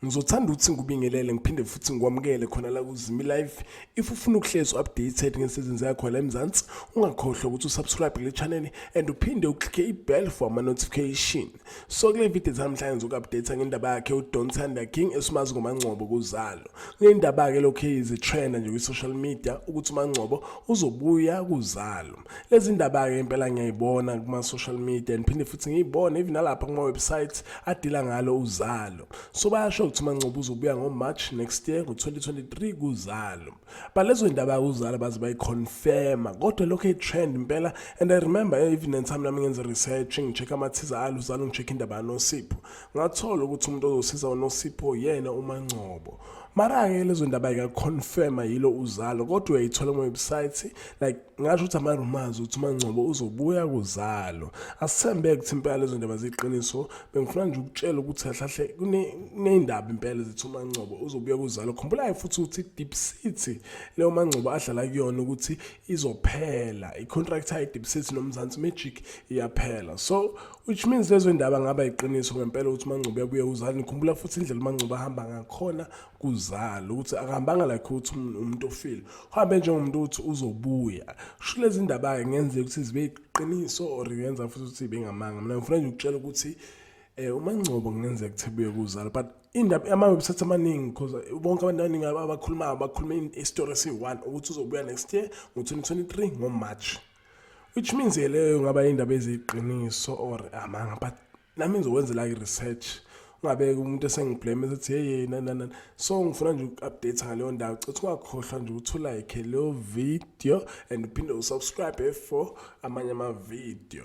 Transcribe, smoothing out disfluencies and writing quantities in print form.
Ngizothanda ukuthi ngikubingelele ngiphinde futhi ngikwamukele khona la kuZimi Live. If ufuna ukuhlezi updated ngesizini zakho la eMzansi, ungakhohlwa ukuthi usubscribe kule channel and uphinde uklikhe ibell for ama notification. So kule video namhlanje ngizokupdate ngendaba yakhe uDon Thanda King esimazi ngoMangcobo kuZalo. Ngendaba ke lokho izitrend nje kwi-social media ukuthi uMangcobo uzobuya kuZalo. Lezi ndaba ke impela ngiyayibona kuma social media and futhi ngiyibona even nalapha kuma websites adila ngalo uZalo. So bayasho ukuthi uMangcobo uzobuya ngoMarch next year ngo-2023 kuZalo. But lezo ndaba uZalo baze bayiconfirma kodwa lokho itrend impela, and I remember even in time nami ngenza research ngicheck amathiza alo uZalo ngicheck indaba noSipho. Ngathola ukuthi umuntu ozosiza uNosipho yena uMangcobo. Mara ke lezo ndaba ikaconfirma yilo uZalo kodwa uyayithola mu website like ngasho ukuthi ama rumors ukuthi uMangcobo uzobuya kuZalo. Asembe ukuthi impela lezo ndaba ziqiniso. Bengifuna nje ukutshela ukuthi kahle kunendaba impela ezithi uMangcobo uzobuya kuZalo. Khumbula futhi ukuthi Deep City leyo uMangcobo adlala kuyona ukuthi izophela icontract yakhe Deep City noMzansi Magic iyaphela. So which means lezo ndaba ngaba iqiniso ngempela ukuthi uMangcobo uyabuya kuZalo. Nikhumbula futhi indlela uMangcobo ahamba ngakhona kuZalo ukuthi akahambanga like ukuthi umuntu ofile, uhambe njengomuntu uthi uzobuya. Sho lezi ndaba ngenzeka ukuthi zibe iqiniso or yenza futhi ukuthi ibe ngamanga. Mina ngifuna nje ukutshela ukuthi uMangcobo ngenzeka ukuthi ebuye kuZalo, but indaba ama websites amaningi because bonke abantu abaningi bakhuluma istory esi1 ukuthi uzobuya next year ngo-2023 ngoMarch, which means leyo ngaba indaba eziqiniso or amanga. But nami ngizowenzela i-research, ungabe umuntu esengiblame ethi hey na. So ngifuna nje uku-update ngaleyo ndawo. Citha ungakhohlwa nje ukuthi like leyo video and uphinde usubscribe for amanye ama video.